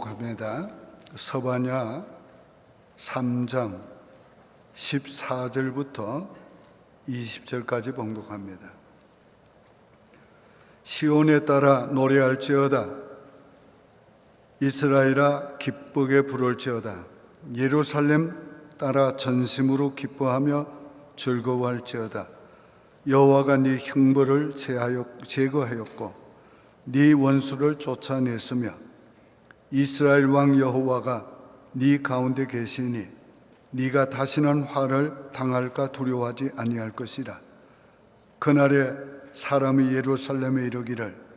합니다. 서바냐 3장 14절부터 20절까지 봉독합니다. 시온에 따라 노래할지어다. 이스라엘아 기쁘게 부를지어다. 예루살렘 따라 전심으로 기뻐하며 즐거워할지어다. 여호와가 네 형벌을 제거하였고 네 원수를 쫓아냈으며 이스라엘 왕 여호와가 네 가운데 계시니 네가 다시는 화를 당할까 두려워하지 아니할 것이라. 그날에 사람이 예루살렘에 이르기를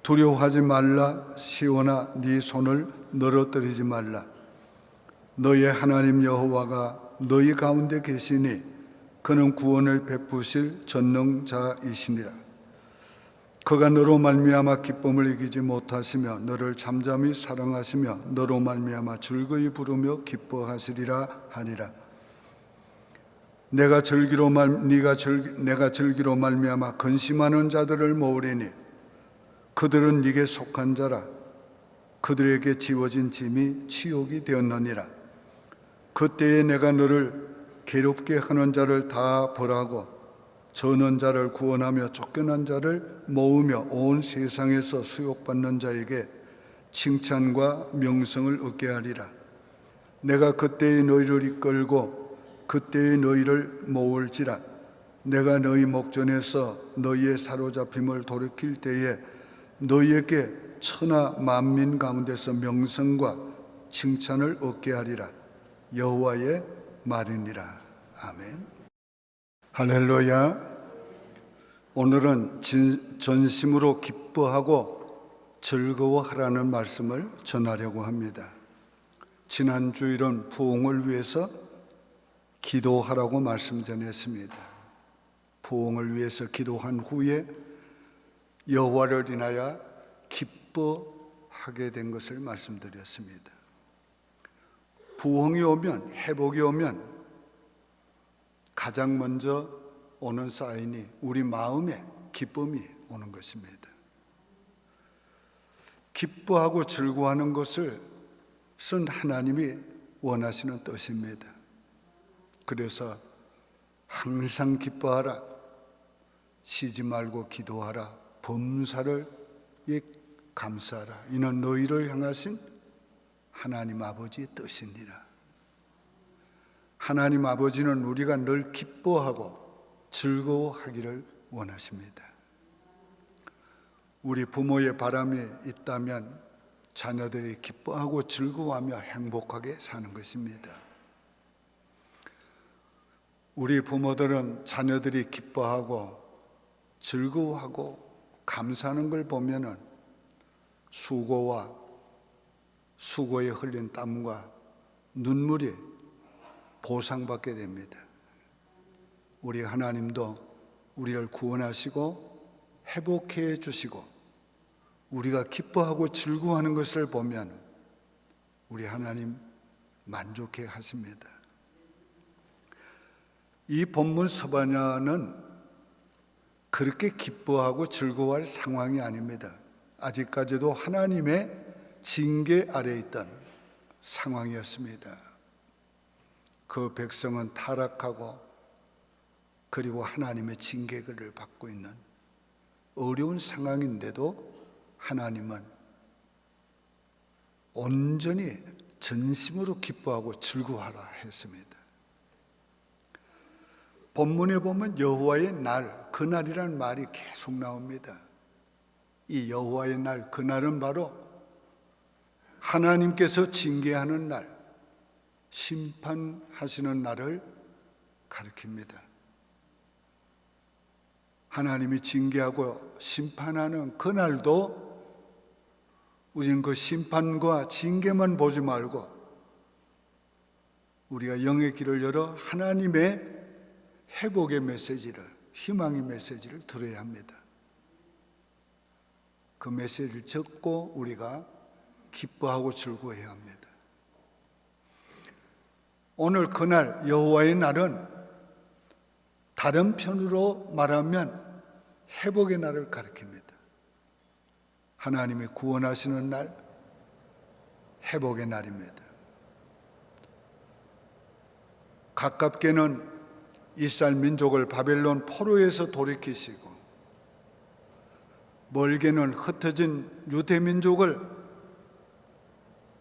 두려워하지 말라. 시온아 네 손을 늘어뜨리지 말라. 너의 하나님 여호와가 너희 가운데 계시니 그는 구원을 베푸실 전능자이시니라. 그가 너로 말미암아 기쁨을 이기지 못하시며 너를 잠잠히 사랑하시며 너로 말미암아 즐거이 부르며 기뻐하시리라 하니라. 내가 즐기로 말미암아 근심하는 자들을 모으리니 그들은 네게 속한 자라. 그들에게 지워진 짐이 치욕이 되었느니라. 그때에 내가 너를 괴롭게 하는 자를 다 벌하고 저는 자를 구원하며 쫓겨난 자를 모으며 온 세상에서 수욕받는 자에게 칭찬과 명성을 얻게 하리라. 내가 그때에 너희를 이끌고 그때에 너희를 모을지라. 내가 너희 목전에서 너희의 사로잡힘을 돌이킬 때에 너희에게 천하 만민 가운데서 명성과 칭찬을 얻게 하리라. 여호와의 말이니라. 아멘. 할렐루야. 오늘은 전심으로 기뻐하고 즐거워하라는 말씀을 전하려고 합니다. 지난 주일은 부흥을 위해서 기도하라고 말씀 전했습니다. 부흥을 위해서 기도한 후에 여호와를 인하여 기뻐하게 된 것을 말씀드렸습니다. 부흥이 오면, 회복이 오면 가장 먼저 오는 사인이 우리 마음에 기쁨이 오는 것입니다. 기뻐하고 즐거워하는 것을 하나님이 원하시는 뜻입니다. 그래서 항상 기뻐하라, 쉬지 말고 기도하라, 범사를 감사하라. 이는 너희를 향하신 하나님 아버지의 뜻이니라. 하나님 아버지는 우리가 늘 기뻐하고 즐거워하기를 원하십니다. 우리 부모의 바람이 있다면 자녀들이 기뻐하고 즐거워하며 행복하게 사는 것입니다. 우리 부모들은 자녀들이 기뻐하고 즐거워하고 감사하는 걸 보면은 수고에 흘린 땀과 눈물이 보상받게 됩니다. 우리 하나님도 우리를 구원하시고 회복해 주시고 우리가 기뻐하고 즐거워하는 것을 보면 우리 하나님 만족해 하십니다. 이 본문 서바냐는 그렇게 기뻐하고 즐거워할 상황이 아닙니다. 아직까지도 하나님의 징계 아래에 있던 상황이었습니다. 그 백성은 타락하고 그리고 하나님의 징계를 받고 있는 어려운 상황인데도 하나님은 온전히 전심으로 기뻐하고 즐거워하라 했습니다. 본문에 보면 여호와의 날, 그날이라는 말이 계속 나옵니다. 이 여호와의 날, 그날은 바로 하나님께서 징계하는 날, 심판하시는 날을 가리킵니다. 하나님이 징계하고 심판하는 그날도 우리는 그 심판과 징계만 보지 말고 우리가 영의 길을 열어 하나님의 회복의 메시지를, 희망의 메시지를 들어야 합니다. 그 메시지를 듣고 우리가 기뻐하고 즐거워해야 합니다. 오늘 그날 여호와의 날은 다른 편으로 말하면 회복의 날을 가리킵니다. 하나님이 구원하시는 날, 회복의 날입니다. 가깝게는 이스라엘 민족을 바벨론 포로에서 돌이키시고, 멀게는 흩어진 유대 민족을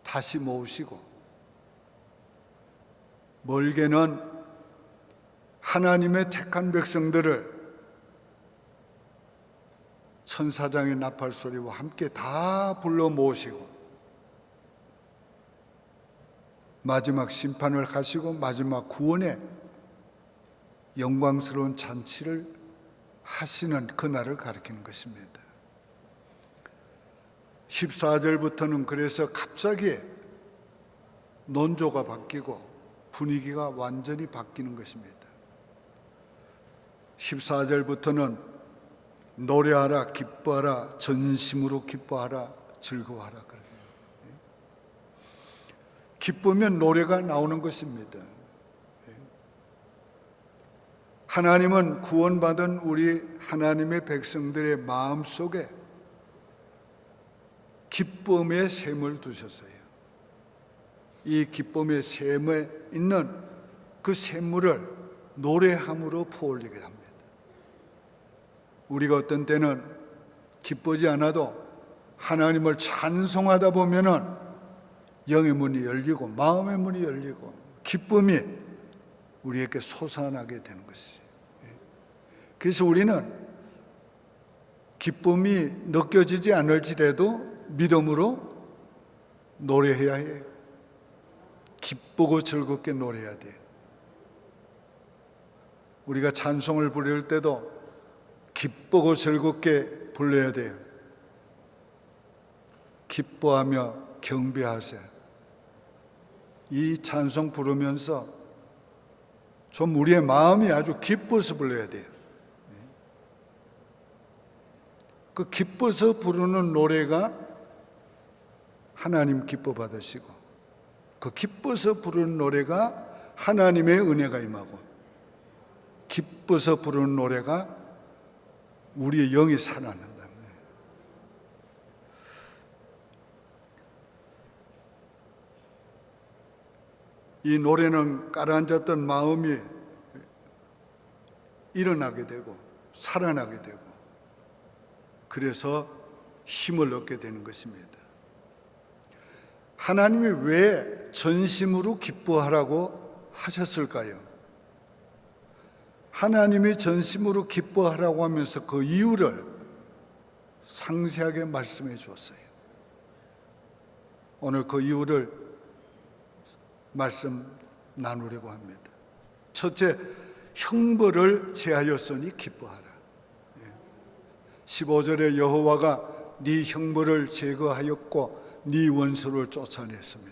다시 모으시고, 멀게는 하나님의 택한 백성들을 천사장의 나팔 소리와 함께 다 불러 모으시고, 마지막 심판을 하시고 마지막 구원의 영광스러운 잔치를 하시는 그날을 가리키는 것입니다. 14절부터는 그래서 갑자기 논조가 바뀌고 분위기가 완전히 바뀌는 것입니다. 14절부터는 노래하라, 기뻐하라, 전심으로 기뻐하라, 즐거워하라. 기쁘면 노래가 나오는 것입니다. 하나님은 구원받은 우리 하나님의 백성들의 마음속에 기쁨의 샘을 두셨어요. 이 기쁨의 샘에 있는 그 샘물을 노래함으로 부어올리게 합니다. 우리가 어떤 때는 기쁘지 않아도 하나님을 찬송하다 보면은 영의 문이 열리고 마음의 문이 열리고 기쁨이 우리에게 솟아나게 되는 것이에요. 그래서 우리는 기쁨이 느껴지지 않을지라도 믿음으로 노래해야 해요. 기쁘고 즐겁게 노래해야 돼요. 우리가 찬송을 부를 때도 기쁘고 즐겁게 불러야 돼요. 기뻐하며 경배하세요. 이 찬송 부르면서 좀 우리의 마음이 아주 기뻐서 불러야 돼요. 그 기뻐서 부르는 노래가 하나님 기뻐 받으시고, 그 기뻐서 부르는 노래가 하나님의 은혜가 임하고, 기뻐서 부르는 노래가 우리의 영이 살아난다. 이 노래는 가라앉았던 마음이 일어나게 되고 살아나게 되고, 그래서 힘을 얻게 되는 것입니다. 하나님이 왜 전심으로 기뻐하라고 하셨을까요? 하나님이 전심으로 기뻐하라고 하면서 그 이유를 상세하게 말씀해 주었어요. 오늘 그 이유를 말씀 나누려고 합니다. 첫째, 형벌을 제하였으니 기뻐하라. 15절에 여호와가 네 형벌을 제거하였고 네 원수를 쫓아냈으며,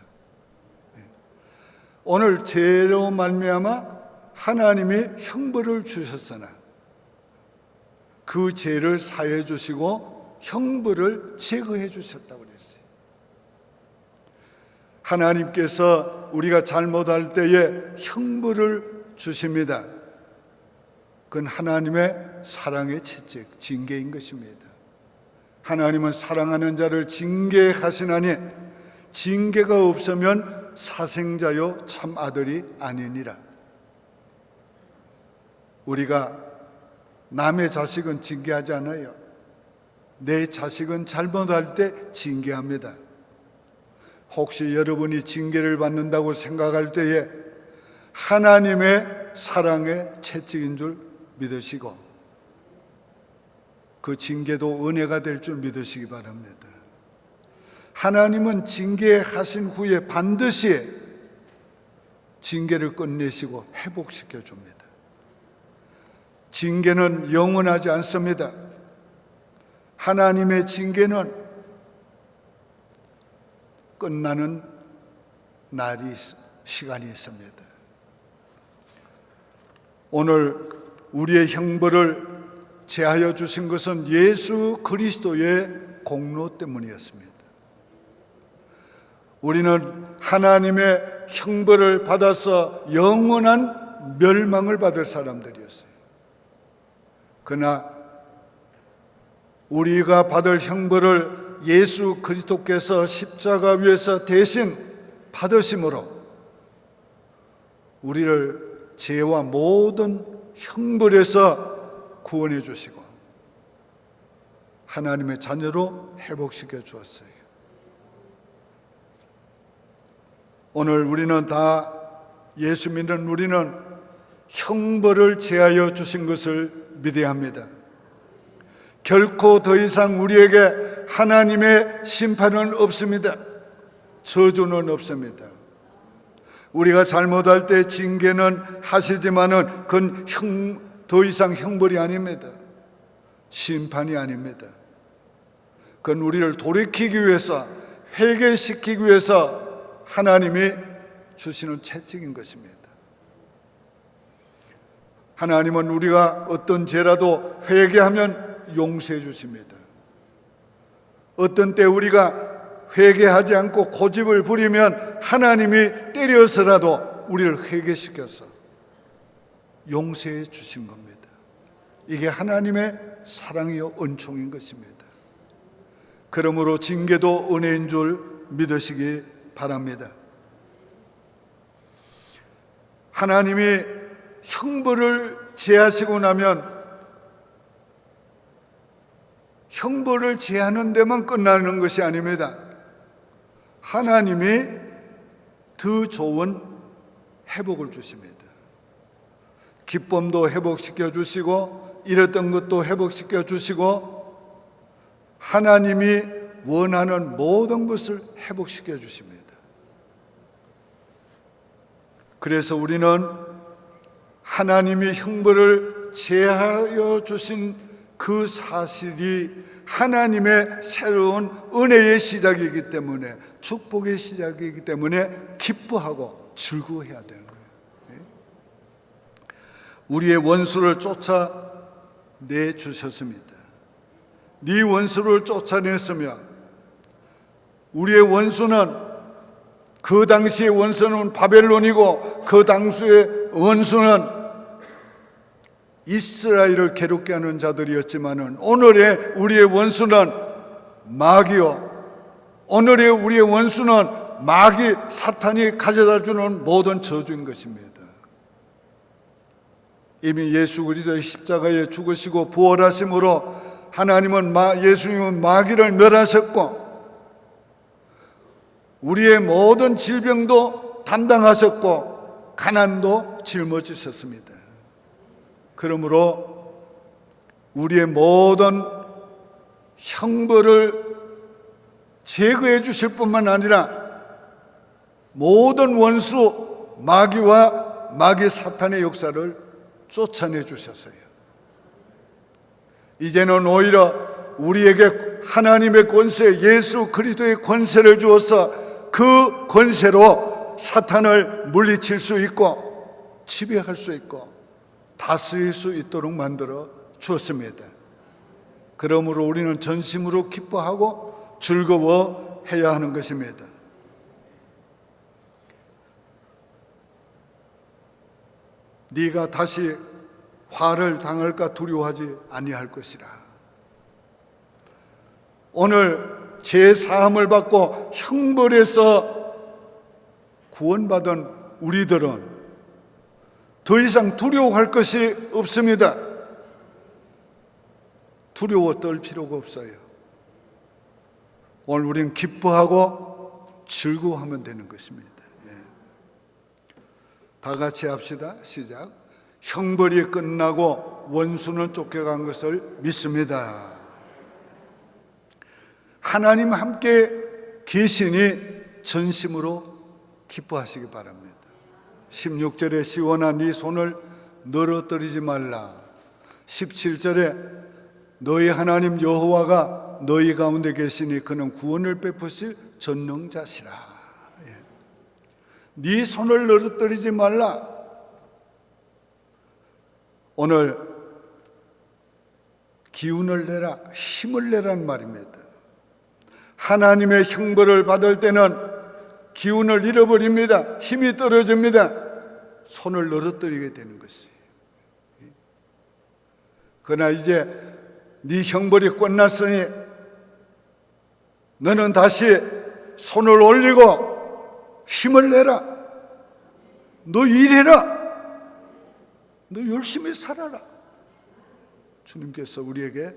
오늘 죄로 말미암아 하나님이 형벌을 주셨으나 그 죄를 사해 주시고 형벌을 제거해 주셨다고 그랬어요. 하나님께서 우리가 잘못할 때에 형벌을 주십니다. 그건 하나님의 사랑의 채찍, 징계인 것입니다. 하나님은 사랑하는 자를 징계하시나니 징계가 없으면 사생자요 참 아들이 아니니라. 우리가 남의 자식은 징계하지 않아요. 내 자식은 잘못할 때 징계합니다. 혹시 여러분이 징계를 받는다고 생각할 때에 하나님의 사랑의 채찍인 줄 믿으시고, 그 징계도 은혜가 될 줄 믿으시기 바랍니다. 하나님은 징계하신 후에 반드시 징계를 끝내시고 회복시켜 줍니다. 징계는 영원하지 않습니다. 하나님의 징계는 끝나는 날이, 시간이 있습니다. 오늘 우리의 형벌을 제하여 주신 것은 예수 그리스도의 공로 때문이었습니다. 우리는 하나님의 형벌을 받아서 영원한 멸망을 받을 사람들이었어요. 그러나 우리가 받을 형벌을 예수 그리스도께서 십자가 위에서 대신 받으심으로 우리를 죄와 모든 형벌에서 구원해 주시고 하나님의 자녀로 회복시켜 주었어요. 오늘 우리는 다 예수 믿는 우리는 형벌을 제하여 주신 것을 믿어야 합니다. 결코 더 이상 우리에게 하나님의 심판은 없습니다. 저주는 없습니다. 우리가 잘못할 때 징계는 하시지만은 그건 더 이상 형벌이 아닙니다. 심판이 아닙니다. 그건 우리를 돌이키기 위해서, 회개시키기 위해서 하나님이 주시는 채찍인 것입니다. 하나님은 우리가 어떤 죄라도 회개하면 용서해 주십니다. 어떤 때 우리가 회개하지 않고 고집을 부리면 하나님이 때려서라도 우리를 회개시켜서 용서해 주신 겁니다. 이게 하나님의 사랑이요 은총인 것입니다. 그러므로 징계도 은혜인 줄 믿으시기 바랍니다. 하나님이 형벌을 제하시고 나면 형벌을 제하는 데만 끝나는 것이 아닙니다. 하나님이 더 좋은 회복을 주십니다. 기쁨도 회복시켜 주시고 잃었던 것도 회복시켜 주시고 하나님이 원하는 모든 것을 회복시켜 주십니다. 그래서 우리는 하나님이 형벌을 제하여 주신 그 사실이 하나님의 새로운 은혜의 시작이기 때문에, 축복의 시작이기 때문에 기뻐하고 즐거워해야 되는 거예요. 우리의 원수를 쫓아내 주셨습니다. 네 원수를 쫓아냈으며, 우리의 원수는, 그 당시의 원수는 바벨론이고 그 당시의 원수는 이스라엘을 괴롭게 하는 자들이었지만은 오늘의 우리의 원수는 마귀요, 오늘의 우리의 원수는 마귀 사탄이 가져다 주는 모든 저주인 것입니다. 이미 예수 그리스도의 십자가에 죽으시고 부활하심으로 하나님은 예수님은 마귀를 멸하셨고 우리의 모든 질병도 담당하셨고 가난도 짊어지셨습니다. 그러므로 우리의 모든 형벌을 제거해 주실 뿐만 아니라 모든 원수 마귀와 마귀 사탄의 역사를 쫓아내 주셨어요. 이제는 오히려 우리에게 하나님의 권세, 예수 그리스도의 권세를 주어서 그 권세로 사탄을 물리칠 수 있고 지배할 수 있고 다스릴 수 있도록 만들어 주었습니다. 그러므로 우리는 전심으로 기뻐하고 즐거워해야 하는 것입니다. 네가 다시 화를 당할까 두려워하지 아니할 것이라. 오늘 죄 사함을 받고 형벌에서 구원받은 우리들은 더 이상 두려워할 것이 없습니다. 두려워 떨 필요가 없어요. 오늘 우리는 기뻐하고 즐거워하면 되는 것입니다. 다 같이 합시다. 시작. 형벌이 끝나고 원수는 쫓겨간 것을 믿습니다. 하나님 함께 계시니 전심으로 기뻐하시기 바랍니다. 16절에 시온아 네 손을 늘어뜨리지 말라. 17절에 너희 하나님 여호와가 너희 가운데 계시니 그는 구원을 베푸실 전능자시라. 네 손을 늘어뜨리지 말라. 오늘 기운을 내라, 힘을 내라는 말입니다. 하나님의 형벌을 받을 때는 기운을 잃어버립니다. 힘이 떨어집니다. 손을 늘어뜨리게 되는 것이에요. 그러나 이제 네 형벌이 끝났으니 너는 다시 손을 올리고 힘을 내라. 너 일해라. 너 열심히 살아라. 주님께서 우리에게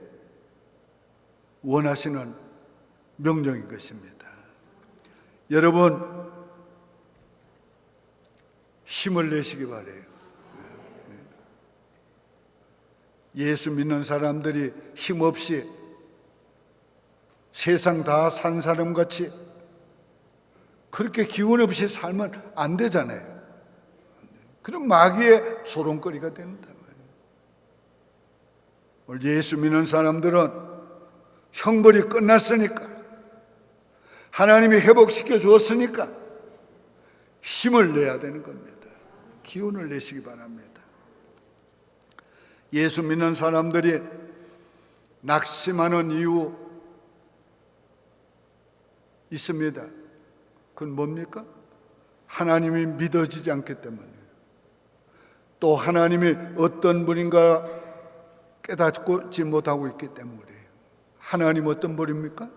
원하시는 명령인 것입니다. 여러분, 힘을 내시기 바라요. 예수 믿는 사람들이 힘없이 세상 다 산 사람같이 그렇게 기운 없이 살면 안 되잖아요. 그럼 마귀의 조롱거리가 된단 말이에요. 오늘 예수 믿는 사람들은 형벌이 끝났으니까, 하나님이 회복시켜 주었으니까 힘을 내야 되는 겁니다. 기운을 내시기 바랍니다. 예수 믿는 사람들이 낙심하는 이유 있습니다. 그건 뭡니까? 하나님이 믿어지지 않기 때문이에요. 또 하나님이 어떤 분인가 깨닫지 못하고 있기 때문이에요. 하나님 어떤 분입니까?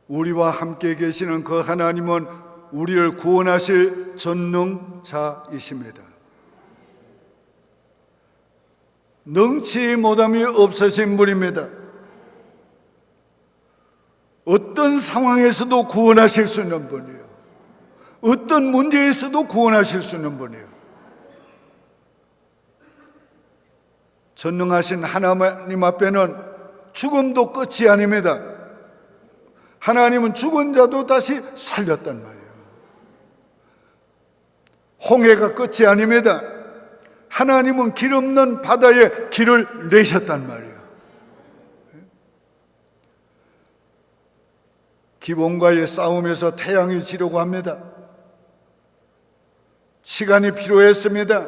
우리와 함께 계시는 그 하나님은 우리를 구원하실 전능자이십니다. 능치 못함이 없으신 분입니다. 어떤 상황에서도 구원하실 수 있는 분이에요. 어떤 문제에서도 구원하실 수 있는 분이에요. 전능하신 하나님 앞에는 죽음도 끝이 아닙니다. 하나님은 죽은 자도 다시 살렸단 말이에요. 홍해가 끝이 아닙니다. 하나님은 길 없는 바다에 길을 내셨단 말이에요. 기본과의 싸움에서 태양이 지려고 합니다. 시간이 필요했습니다.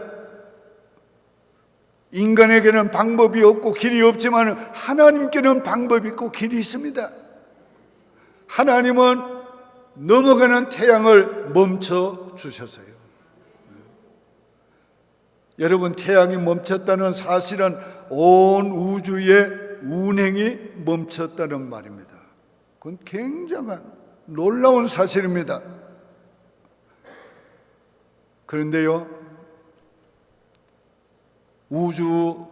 인간에게는 방법이 없고 길이 없지만 하나님께는 방법이 있고 길이 있습니다. 하나님은 넘어가는 태양을 멈춰 주셨어요. 여러분, 태양이 멈췄다는 사실은 온 우주의 운행이 멈췄다는 말입니다. 그건 굉장한 놀라운 사실입니다. 그런데요, 우주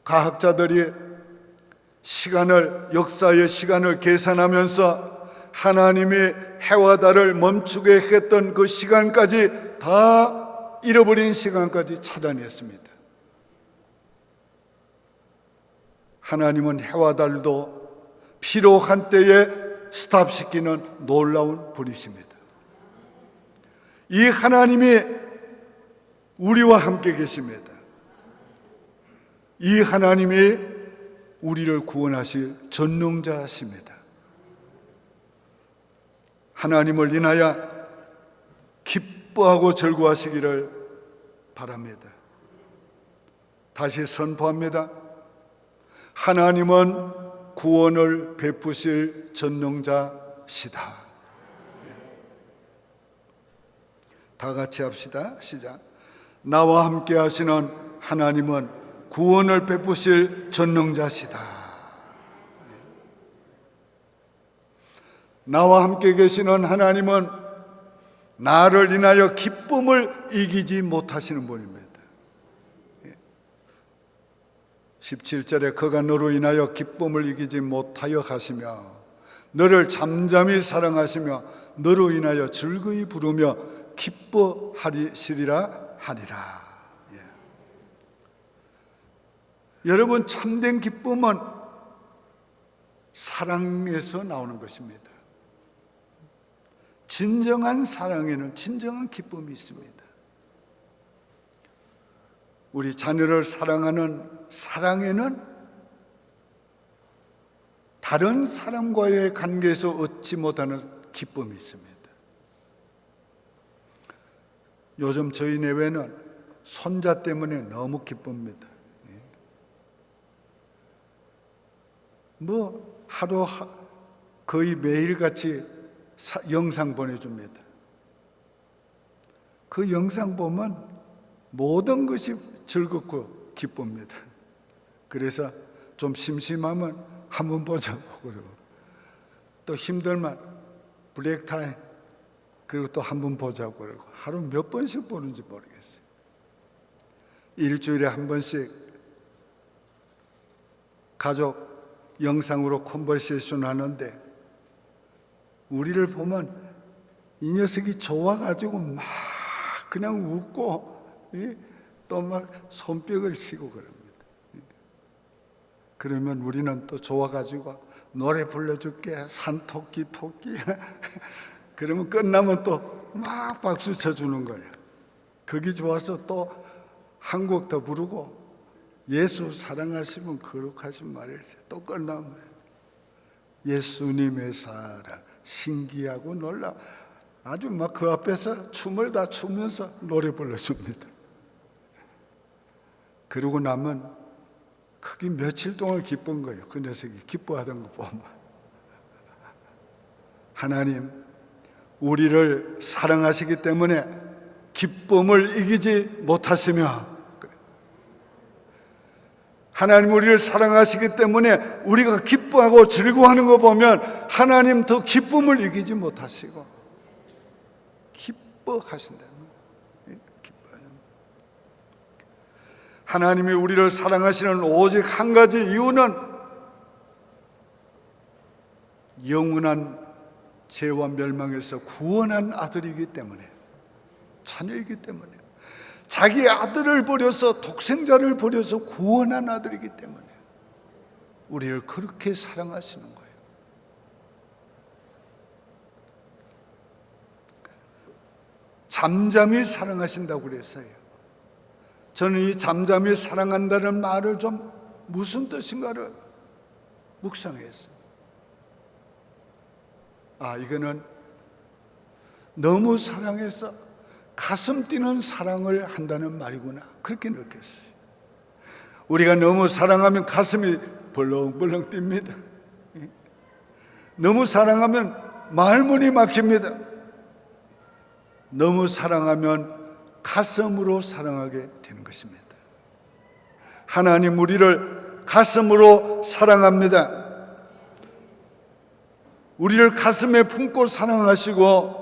과학자들이 역사의 시간을 계산하면서 하나님이 해와 달을 멈추게 했던 그 시간까지 다 잃어버린 시간까지 찾아냈습니다. 하나님은 해와 달도 필요한 때에 스탑시키는 놀라운 분이십니다. 이 하나님이 우리와 함께 계십니다. 이 하나님이 우리를 구원하실 전능자십니다. 하나님을 인하여 기뻐하고 즐거워하시기를 바랍니다. 다시 선포합니다. 하나님은 구원을 베푸실 전능자시다. 다 같이 합시다. 시작. 나와 함께 하시는 하나님은 구원을 베푸실 전능자시다. 나와 함께 계시는 하나님은 나를 인하여 기쁨을 이기지 못하시는 분입니다. 17절에 그가 너로 인하여 기쁨을 이기지 못하여 가시며 너를 잠잠히 사랑하시며 너로 인하여 즐거이 부르며 기뻐하시리라 하리라. 여러분, 참된 기쁨은 사랑에서 나오는 것입니다. 진정한 사랑에는 진정한 기쁨이 있습니다. 우리 자녀를 사랑하는 사랑에는 다른 사람과의 관계에서 얻지 못하는 기쁨이 있습니다. 요즘 저희 내외는 손자 때문에 너무 기쁩니다. 하루 거의 매일같이 영상 보내줍니다. 그 영상 보면 모든 것이 즐겁고 기쁩니다. 그래서 좀 심심하면 한번 보자고 그러고, 또 힘들면 브레이크타임, 그리고 또 한번 보자고 그러고, 하루 몇 번씩 보는지 모르겠어요. 일주일에 한 번씩 가족 영상으로 컨버세이션 하는데, 우리를 보면 이 녀석이 좋아가지고 막 그냥 웃고 또 막 손뼉을 치고 그럽니다. 그러면 우리는 또 좋아가지고 노래 불러줄게, 산토끼 토끼. 그러면 끝나면 또 막 박수 쳐주는 거예요. 거기 좋아서 또 한 곡 더 부르고, 예수 사랑하시면 거룩하신 말일세. 또 끝나면 예수님의 사랑 신기하고 놀라, 아주 막 그 앞에서 춤을 다 추면서 노래 불러줍니다. 그러고 나면 그게 며칠 동안 기쁜 거예요. 그 녀석이 기뻐하던 거 보면. 하나님 우리를 사랑하시기 때문에 기쁨을 이기지 못하시며, 하나님 우리를 사랑하시기 때문에 우리가 기뻐하고 즐거워하는 거 보면 하나님 더 기쁨을 이기지 못하시고 기뻐하신다는 거예요. 하나님이 우리를 사랑하시는 오직 한 가지 이유는 영원한 죄와 멸망에서 구원한 아들이기 때문에, 자녀이기 때문에, 자기 아들을 버려서, 독생자를 버려서 구원한 아들이기 때문에 우리를 그렇게 사랑하시는 거예요. 잠잠히 사랑하신다고 그랬어요. 저는 이 잠잠히 사랑한다는 말을 좀 무슨 뜻인가를 묵상했어요. 이거는 너무 사랑해서 가슴 뛰는 사랑을 한다는 말이구나, 그렇게 느꼈어요. 우리가 너무 사랑하면 가슴이 벌렁벌렁 뜁니다. 너무 사랑하면 말문이 막힙니다. 너무 사랑하면 가슴으로 사랑하게 되는 것입니다. 하나님 우리를 가슴으로 사랑합니다. 우리를 가슴에 품고 사랑하시고,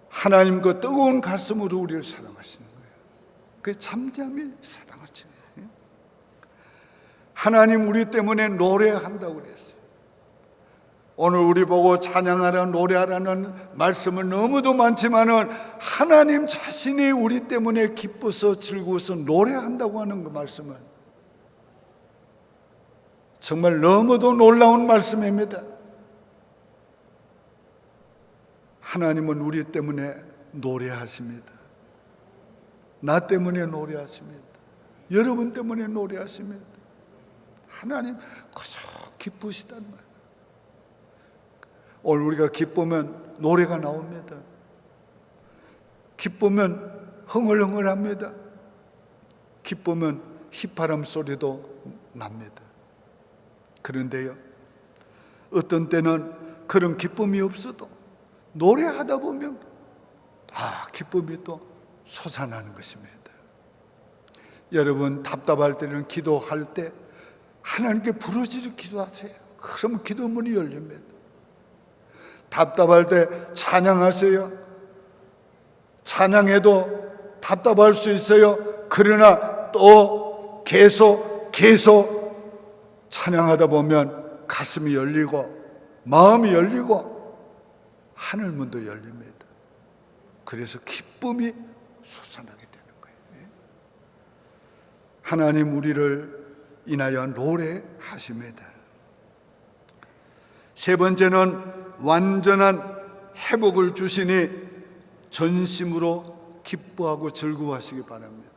하나님 그 뜨거운 가슴으로 우리를 사랑하시는 거예요. 그게 잠잠히 사랑하시는 거예요. 하나님 우리 때문에 노래한다고 그랬어요. 오늘 우리 보고 찬양하라, 노래하라는 말씀은 너무도 많지만은 하나님 자신이 우리 때문에 기뻐서 즐거워서 노래한다고 하는 그 말씀은 정말 너무도 놀라운 말씀입니다. 하나님은 우리 때문에 노래하십니다. 나 때문에 노래하십니다. 여러분 때문에 노래하십니다. 하나님 그저 기쁘시단 말이에요. 오늘 우리가 기쁘면 노래가 나옵니다. 기쁘면 흥얼흥얼합니다. 기쁘면 휘파람 소리도 납니다. 그런데요, 어떤 때는 그런 기쁨이 없어도 노래하다 보면 기쁨이 또 솟아나는 것입니다. 여러분 답답할 때는 기도할 때 하나님께 부르짖어 기도하세요. 그러면 기도문이 열립니다. 답답할 때 찬양하세요. 찬양해도 답답할 수 있어요. 그러나 또 계속 찬양하다 보면 가슴이 열리고 마음이 열리고 하늘문도 열립니다. 그래서 기쁨이 솟아나게 되는 거예요. 하나님 우리를 인하여 노래하십니다. 세 번째는 완전한 회복을 주시니 전심으로 기뻐하고 즐거워하시기 바랍니다.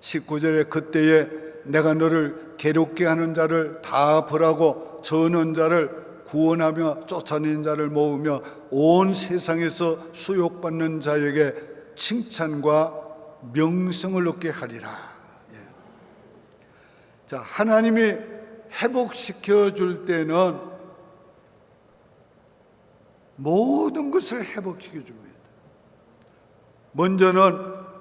19절에 그때에 내가 너를 괴롭게 하는 자를 다 벌하고 저는 자를 구원하며 쫓아내는 자를 모으며 온 세상에서 수욕받는 자에게 칭찬과 명성을 얻게 하리라. 하나님이 회복시켜 줄 때는 모든 것을 회복시켜 줍니다. 먼저는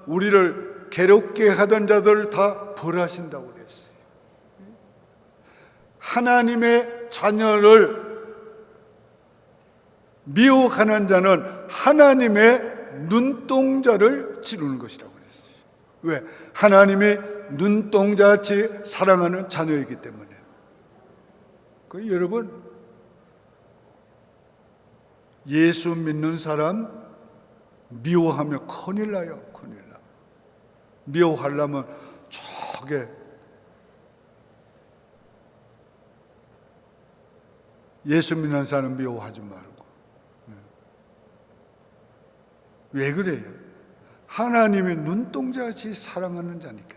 우리를 괴롭게 하던 자들을 다 벌하신다고 그랬어요. 하나님의 자녀를 미혹하는 자는 하나님의 눈동자를 찌르는 것이라고 그랬어요. 왜? 하나님이 눈동자같이 사랑하는 자녀이기 때문에. 여러분, 예수 믿는 사람 미워하면 큰일 나요. 큰일 나. 미워하려면 저게 예수 믿는 사람 미워하지 말고. 왜 그래요? 하나님이 눈동자같이 사랑하는 자니까.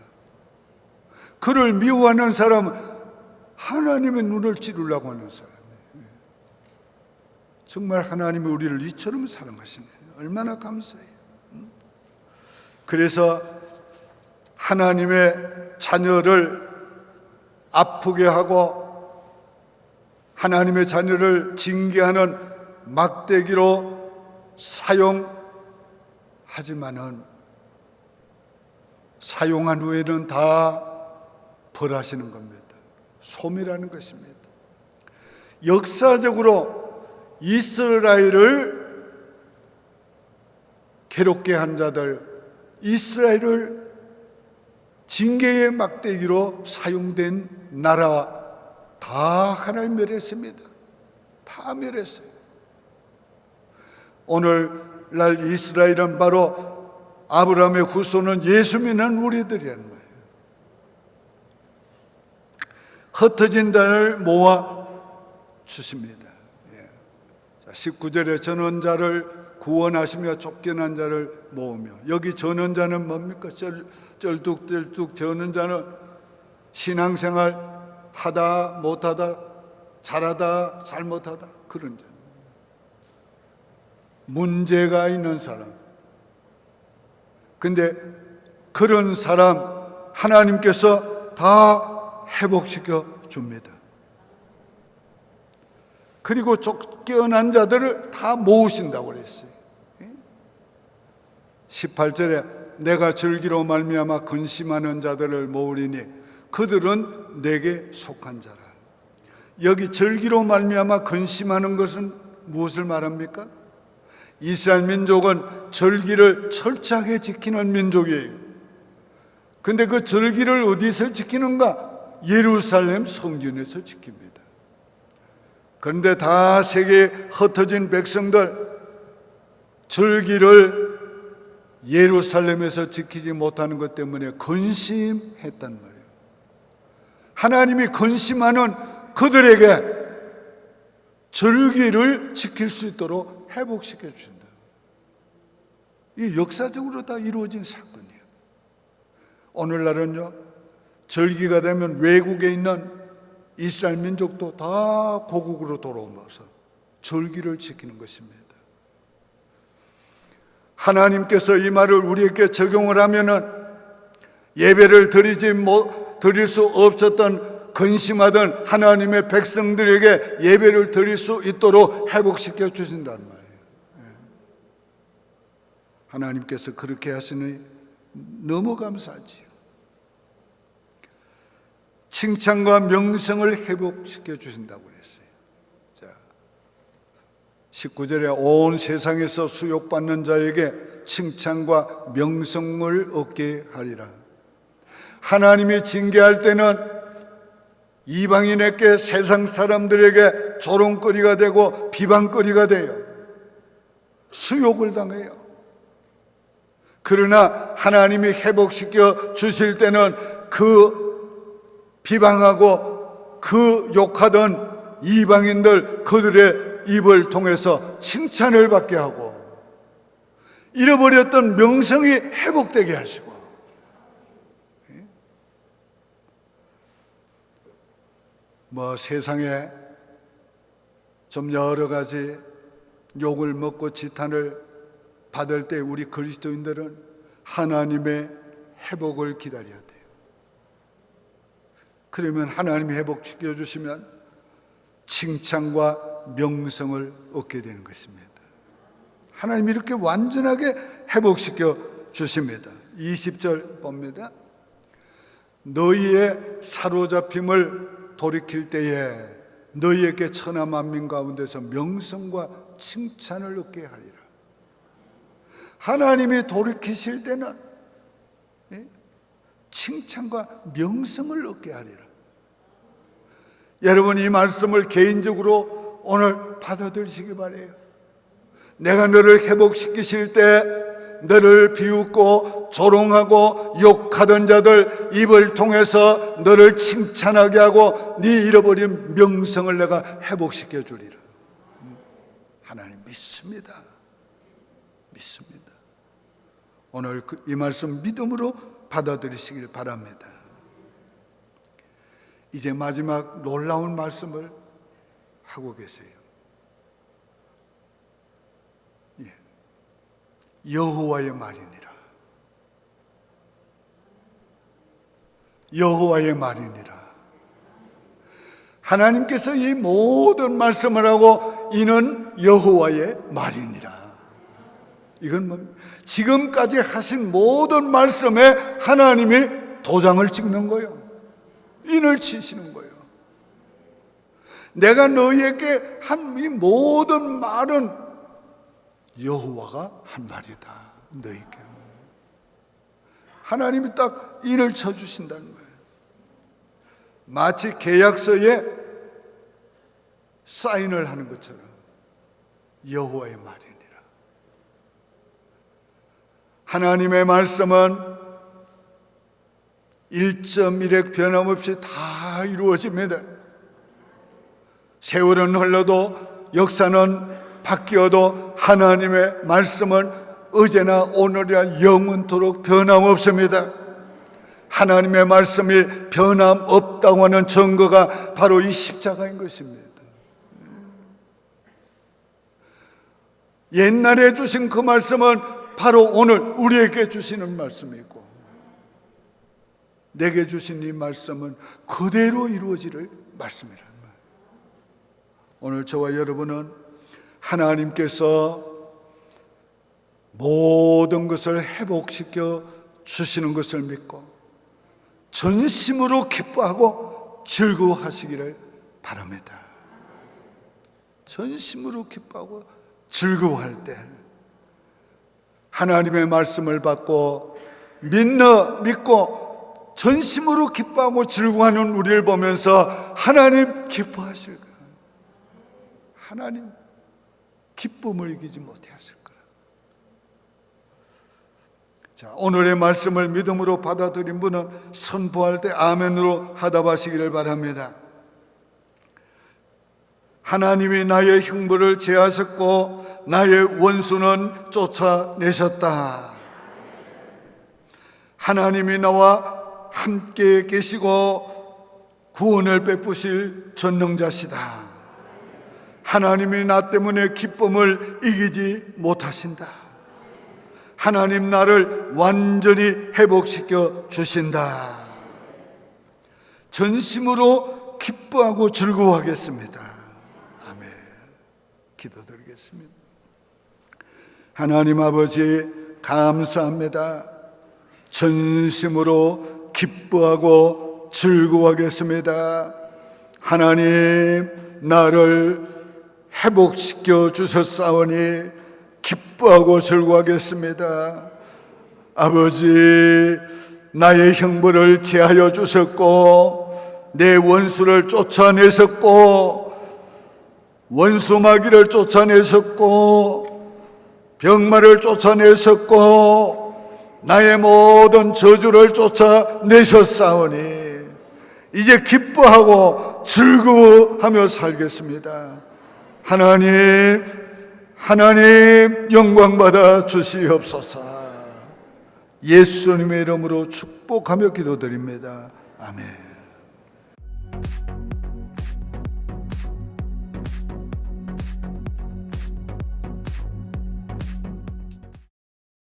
그를 미워하는 사람은 하나님의 눈을 찌르려고 하는 사람이에요. 정말 하나님이 우리를 이처럼 사랑하시네. 얼마나 감사해요. 그래서 하나님의 자녀를 아프게 하고 하나님의 자녀를 징계하는 막대기로 사용하지만은 사용한 후에는 다 벌하시는 겁니다. 소멸하는 것입니다. 역사적으로 이스라엘을 괴롭게 한 자들, 이스라엘을 징계의 막대기로 사용된 나라 다 하나님 멸했습니다. 다 멸했어요. 오늘날 이스라엘은 바로 아브라함의 후손은 예수 믿는 우리들이라는 거예요. 흩어진 자를 모아 주십니다. 19절에 전원자를 구원하시며 쫓겨난 자를 모으며, 여기 전원자는 뭡니까? 쩔뚝쩔뚝 전원자는 신앙생활 하다 못하다, 잘하다 잘못하다, 그런 자, 문제가 있는 사람. 근데 그런 사람 하나님께서 다 회복시켜 줍니다. 그리고 쫓겨난 자들을 다 모으신다고 그랬어요. 18절에 내가 절기로 말미암아 근심하는 자들을 모으리니 그들은 내게 속한 자라. 여기 절기로 말미암아 근심하는 것은 무엇을 말합니까? 이스라엘 민족은 절기를 철저하게 지키는 민족이에요. 근데 그 절기를 어디서 지키는가? 예루살렘 성전에서 지킵니다. 그런데 다 세계에 흩어진 백성들, 절기를 예루살렘에서 지키지 못하는 것 때문에 근심했단 말이에요. 하나님이 근심하는 그들에게 절기를 지킬 수 있도록 회복시켜 주신다. 이 역사적으로 다 이루어진 사건이에요. 오늘날은요, 절기가 되면 외국에 있는 이스라엘 민족도 다 고국으로 돌아오면서 절기를 지키는 것입니다. 하나님께서 이 말을 우리에게 적용을 하면은 예배를 드릴 수 없었던 근심하던 하나님의 백성들에게 예배를 드릴 수 있도록 회복시켜 주신다는 말이에요. 하나님께서 그렇게 하시니 너무 감사하지요. 칭찬과 명성을 회복시켜 주신다고 그랬어요. 자, 19절에 온 세상에서 수욕받는 자에게 칭찬과 명성을 얻게 하리라. 하나님이 징계할 때는 이방인에게, 세상 사람들에게 조롱거리가 되고 비방거리가 돼요. 수욕을 당해요. 그러나 하나님이 회복시켜 주실 때는 그 비방하고 그 욕하던 이방인들, 그들의 입을 통해서 칭찬을 받게 하고 잃어버렸던 명성이 회복되게 하시고, 세상에 좀 여러 가지 욕을 먹고 지탄을 받을 때 우리 그리스도인들은 하나님의 회복을 기다려야 돼요. 그러면 하나님이 회복시켜 주시면 칭찬과 명성을 얻게 되는 것입니다. 하나님이 이렇게 완전하게 회복시켜 주십니다. 20절 봅니다. 너희의 사로잡힘을 돌이킬 때에 너희에게 천하 만민 가운데서 명성과 칭찬을 얻게 하리라. 하나님이 돌이키실 때는 칭찬과 명성을 얻게 하리라. 여러분, 이 말씀을 개인적으로 오늘 받아들이시기 바라요. 내가 너를 회복시키실 때 너를 비웃고 조롱하고 욕하던 자들 입을 통해서 너를 칭찬하게 하고 네 잃어버린 명성을 내가 회복시켜 주리라. 하나님 믿습니다. 믿습니다. 오늘 이 말씀 믿음으로 받아들이시길 바랍니다. 이제 마지막 놀라운 말씀을 하고 계세요. 여호와의 말이니라. 여호와의 말이니라. 하나님께서 이 모든 말씀을 하고 이는 여호와의 말이니라. 이건 뭡니까? 지금까지 하신 모든 말씀에 하나님이 도장을 찍는 거예요. 인을 치시는 거예요. 내가 너희에게 한 이 모든 말은 여호와가 한 말이다. 너희에게. 하나님이 딱 인을 쳐주신다는 거예요. 마치 계약서에 사인을 하는 것처럼 여호와의 말이니라. 하나님의 말씀은 1.1획 변함없이 다 이루어집니다. 세월은 흘러도 역사는 바뀌어도 하나님의 말씀은 어제나 오늘이나 영원토록 변함없습니다. 하나님의 말씀이 변함없다고 하는 증거가 바로 이 십자가인 것입니다. 옛날에 주신 그 말씀은 바로 오늘 우리에게 주시는 말씀이고, 내게 주신 이 말씀은 그대로 이루어지는 말씀이라는 거예요. 오늘 저와 여러분은 하나님께서 모든 것을 회복시켜 주시는 것을 믿고 전심으로 기뻐하고 즐거워하시기를 바랍니다. 전심으로 기뻐하고 즐거워할 때 하나님의 말씀을 받고 믿고 전심으로 기뻐하고 즐거워하는 우리를 보면서 하나님 기뻐하실 거예요. 하나님 기쁨을 이기지 못해 하실 거라. 자, 오늘의 말씀을 믿음으로 받아들인 분은 선포할 때 아멘으로 하답하시기를 바랍니다. 하나님이 나의 형벌을 제하셨고 나의 원수는 쫓아내셨다. 하나님이 나와 함께 계시고 구원을 베푸실 전능자시다. 하나님이 나 때문에 기쁨을 이기지 못하신다. 하나님 나를 완전히 회복시켜 주신다. 전심으로 기뻐하고 즐거워하겠습니다. 아멘. 기도드리겠습니다. 하나님 아버지 감사합니다. 전심으로 기뻐하고 즐거워하겠습니다. 하나님 나를 회복시켜 주셨사오니 기뻐하고 즐거워하겠습니다. 아버지 나의 형벌을 제하여 주셨고 내 원수를 쫓아내셨고 원수 마귀를 쫓아내셨고 병마를 쫓아내셨고 나의 모든 저주를 쫓아내셨사오니 이제 기뻐하고 즐거워하며 살겠습니다. 하나님 영광 받아 주시옵소서. 예수님의 이름으로 축복하며 기도드립니다. 아멘.